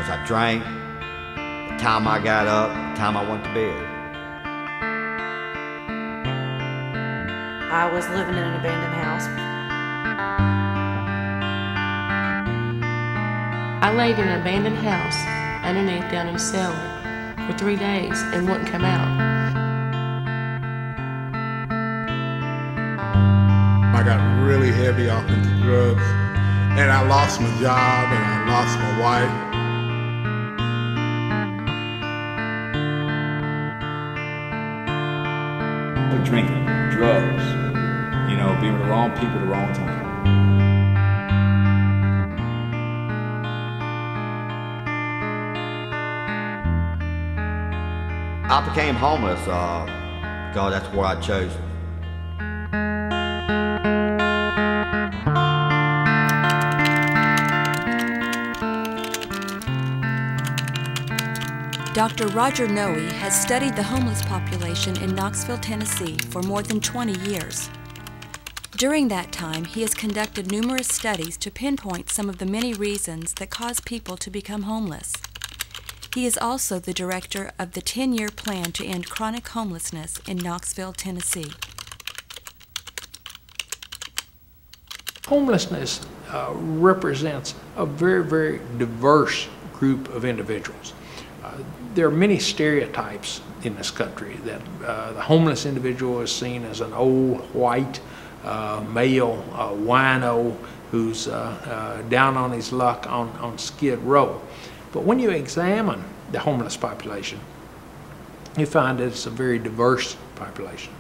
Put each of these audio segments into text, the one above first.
because I drank, the time I got up, the time I went to bed. I was living in an abandoned house. I laid in an abandoned house underneath down in a cellar for 3 days and wouldn't come out. I got really heavy off into drugs, and I lost my job and I lost my wife. Drinking, drugs, being with the wrong people at the wrong time. I became homeless because that's what I chose. Dr. Roger Noe has studied the homeless population in Knoxville, Tennessee for more than 20 years. During that time, he has conducted numerous studies to pinpoint some of the many reasons that cause people to become homeless. He is also the director of the 10-year plan to end chronic homelessness in Knoxville, Tennessee. Homelessness represents a very, very diverse group of individuals. There are many stereotypes in this country that the homeless individual is seen as an old, white, male wino who's down on his luck on Skid Row. But when you examine the homeless population, you find that it's a very diverse population.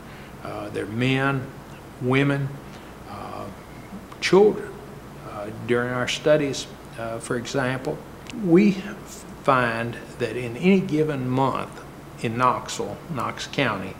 There are men, women, children. During our studies, for example, we find that in any given month in Knoxville, Knox County,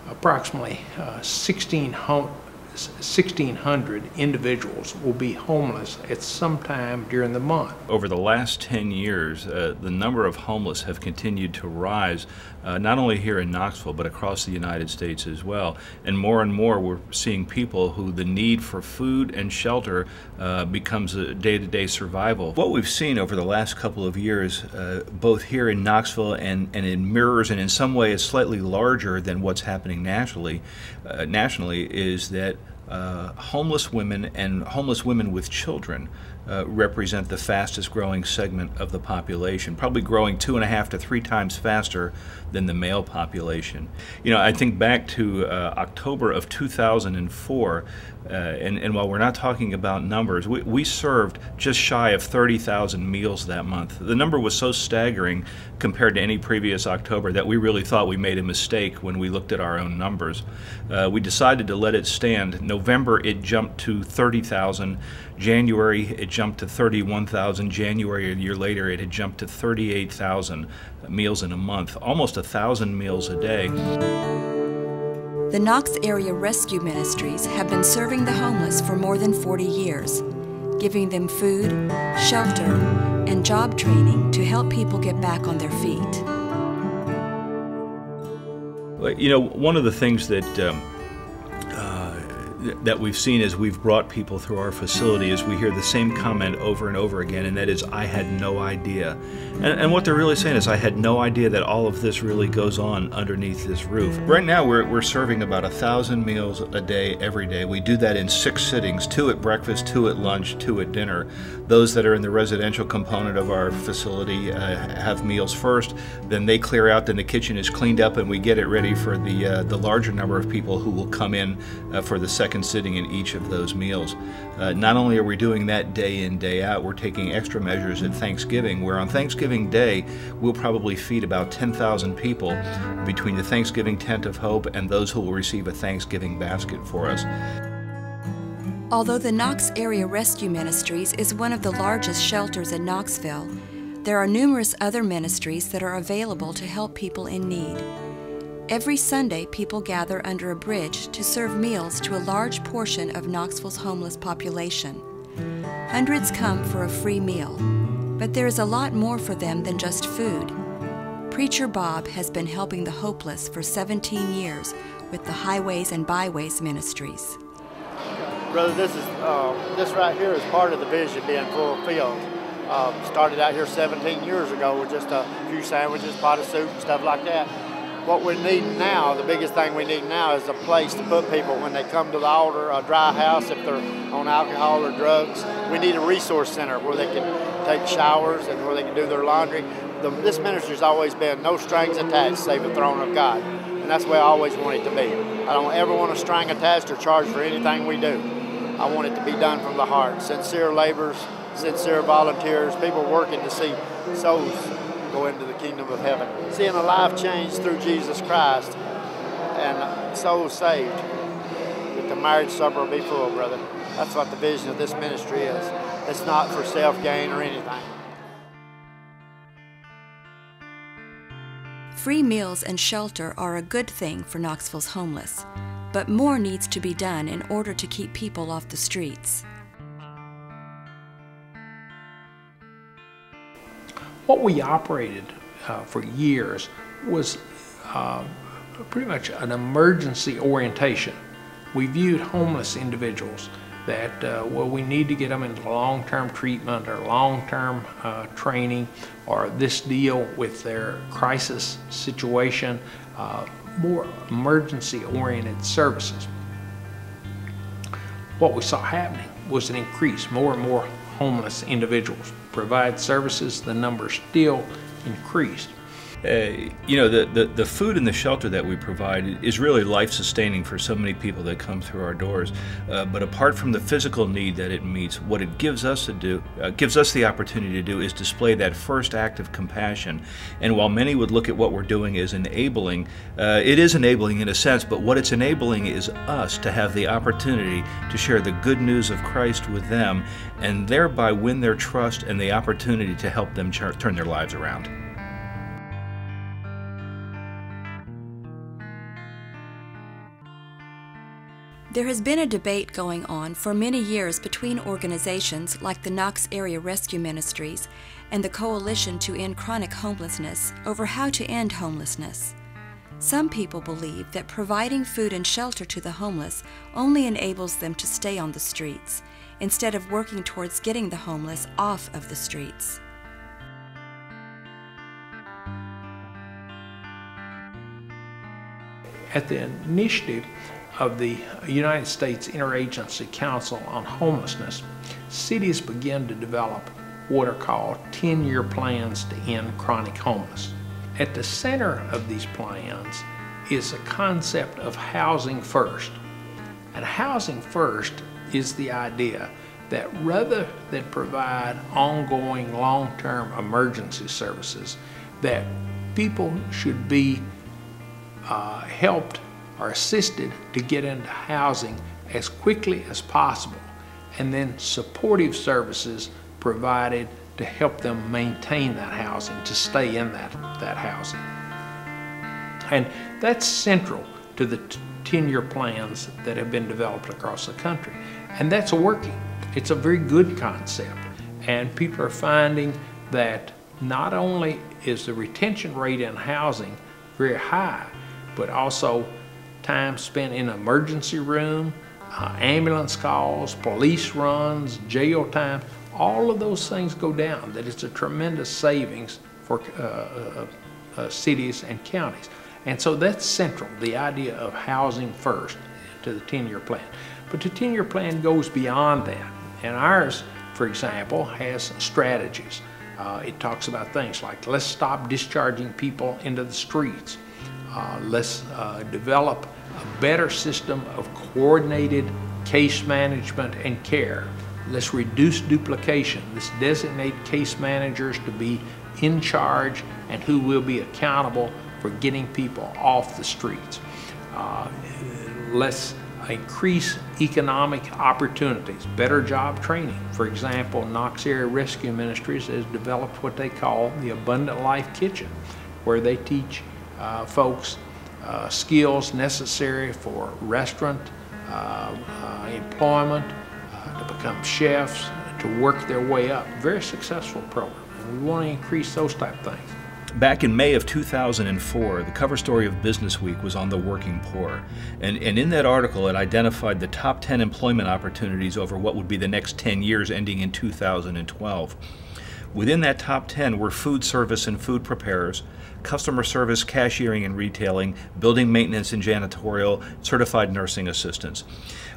approximately 1,600 individuals will be homeless at some time during the month. Over the last 10 years, the number of homeless have continued to rise, not only here in Knoxville, but across the United States as well. And more we're seeing people who the need for food and shelter becomes a day-to-day survival. What we've seen over the last couple of years, both here in Knoxville and in mirrors and in some ways slightly larger than what's happening nationally, is that homeless women and homeless women with children represent the fastest growing segment of the population, probably growing 2.5 to 3 times faster than the male population. I think back to October of 2004, and while we're not talking about numbers, we served just shy of 30,000 meals that month. The number was so staggering compared to any previous October that we really thought we made a mistake when we looked at our own numbers. We decided to let it stand. November it jumped to 30,000. January it jumped to 31,000. January a year later it had jumped to 38,000 meals in a month, almost 1,000 meals a day. The Knox Area Rescue Ministries have been serving the homeless for more than 40 years, giving them food, shelter, and job training to help people get back on their feet. One of the things that we've seen as we've brought people through our facility is we hear the same comment over and over again, and that is, I had no idea. And what they're really saying is, I had no idea that all of this really goes on underneath this roof. Right now we're serving about 1,000 meals a day every day. We do that in 6 sittings, 2 at breakfast, 2 at lunch, 2 at dinner. Those that are in the residential component of our facility have meals first, then they clear out, then the kitchen is cleaned up, and we get it ready for the larger number of people who will come in for the second sitting in each of those meals. Not only are we doing that day in, day out, we're taking extra measures at Thanksgiving, where on Thanksgiving Day we'll probably feed about 10,000 people between the Thanksgiving Tent of Hope and those who will receive a Thanksgiving basket for us. Although the Knox Area Rescue Ministries is one of the largest shelters in Knoxville, there are numerous other ministries that are available to help people in need. Every Sunday, people gather under a bridge to serve meals to a large portion of Knoxville's homeless population. Hundreds come for a free meal, but there is a lot more for them than just food. Preacher Bob has been helping the hopeless for 17 years with the Highways and Byways Ministries. Brother, this right here is part of the vision being fulfilled. Started out here 17 years ago with just a few sandwiches, pot of soup, and stuff like that. What we need now, the biggest thing we need now, is a place to put people when they come to the altar, a dry house if they're on alcohol or drugs. We need a resource center where they can take showers and where they can do their laundry. This ministry's always been no strings attached save the throne of God. And that's the way I always want it to be. I don't ever want a string attached or charge for anything we do. I want it to be done from the heart. Sincere laborers, sincere volunteers, people working to see souls go into the kingdom of heaven. Seeing a life changed through Jesus Christ and souls saved, that the marriage supper will be full, brother. That's what the vision of this ministry is. It's not for self-gain or anything. Free meals and shelter are a good thing for Knoxville's homeless, but more needs to be done in order to keep people off the streets. What we operated for years was pretty much an emergency orientation. We viewed homeless individuals that, well, we need to get them into long-term treatment or long-term training, or this deal with their crisis situation, more emergency-oriented services. What we saw happening was an increase, more and more homeless individuals provide services, the number still increased. You know, the food and the shelter that we provide is really life-sustaining for so many people that come through our doors. But apart from the physical need that it meets, what it gives us to do, gives us the opportunity to do, is display that first act of compassion. And while many would look at what we're doing as enabling, it is enabling in a sense, but what it's enabling is us to have the opportunity to share the good news of Christ with them, and thereby win their trust and the opportunity to help them turn their lives around. There has been a debate going on for many years between organizations like the Knox Area Rescue Ministries and the Coalition to End Chronic Homelessness over how to end homelessness. Some people believe that providing food and shelter to the homeless only enables them to stay on the streets, instead of working towards getting the homeless off of the streets. At the initiative of the United States Interagency Council on Homelessness, cities began to develop what are called 10-year plans to end chronic homelessness. At the center of these plans is a concept of housing first. And housing first is the idea that rather than provide ongoing long-term emergency services, that people should be helped or assisted to get into housing as quickly as possible, and then supportive services provided to help them maintain that housing, to stay in that housing. And that's central to the 10-year plans that have been developed across the country. And that's working. It's a very good concept. And people are finding that not only is the retention rate in housing very high, but also time spent in emergency room, ambulance calls, police runs, jail time, all of those things go down, that it's a tremendous savings for cities and counties. And so that's central, the idea of housing first to the 10-year plan. But the 10-year plan goes beyond that. And ours, for example, has strategies. It talks about things like, let's stop discharging people into the streets. Let's develop a better system of coordinated case management and care. Let's reduce duplication. Let's designate case managers to be in charge and who will be accountable for getting people off the streets. Let's increase economic opportunities, better job training. For example, Knox Area Rescue Ministries has developed what they call the Abundant Life Kitchen, where they teach folks skills necessary for restaurant employment, to become chefs, to work their way up. Very successful program, and we want to increase those type of things. Back in May of 2004, the cover story of Business Week was on the working poor. And in that article, it identified the top 10 employment opportunities over what would be the next 10 years ending in 2012. Within that top 10 were food service and food preparers, customer service, cashiering and retailing, building maintenance and janitorial, certified nursing assistants.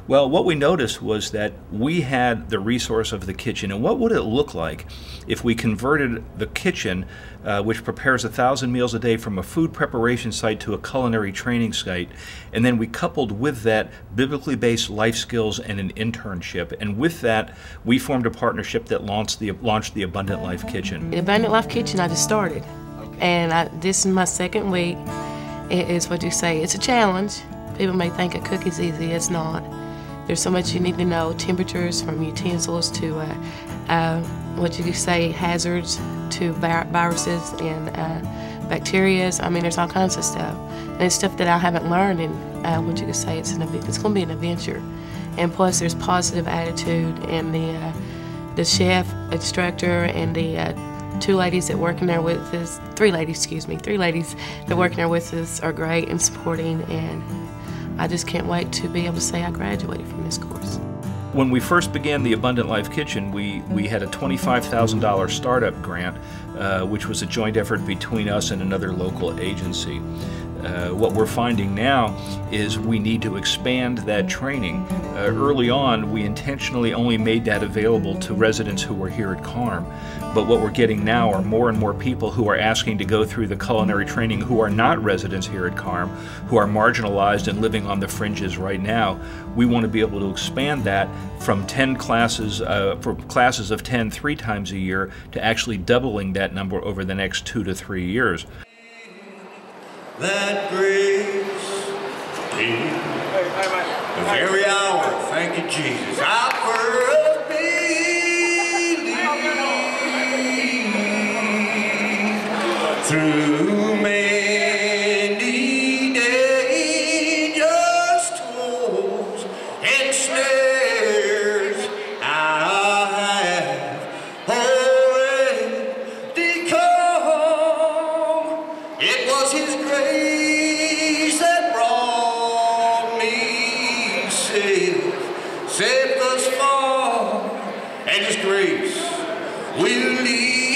Well, what we noticed was that we had the resource of the kitchen, and what would it look like if we converted the kitchen, which prepares 1,000 meals a day, from a food preparation site to a culinary training site, and then we coupled with that biblically based life skills and an internship, and with that we formed a partnership that launched the Abundant Life Kitchen. The Abundant Life Kitchen, I just started, and this is my second week. It is what you say, it's a challenge. People may think a cookie's easy, it's not. There's so much you need to know, temperatures from utensils to what you say, hazards to viruses and bacteria. I mean, there's all kinds of stuff. And it's stuff that I haven't learned, and what you could say, it's going to be an adventure. And plus, there's positive attitude, and the chef, instructor, and the two ladies that work in there with us, three ladies that work in there with us are great and supporting, and I just can't wait to be able to say I graduated from this course. When we first began the Abundant Life Kitchen, we had a $25,000 startup grant, which was a joint effort between us and another local agency. What we're finding now is we need to expand that training. Early on, we intentionally only made that available to residents who were here at CARM. But what we're getting now are more and more people who are asking to go through the culinary training who are not residents here at CARM, who are marginalized and living on the fringes right now. We want to be able to expand that from 10 classes, for classes of 10 3 times a year, to actually doubling that number over the next 2 to 3 years. That grace, the very hour, thank you, Jesus, I first believed through many dangerous toils and snares I have already come. It was His grace that brought me safe thus far, and His grace will lead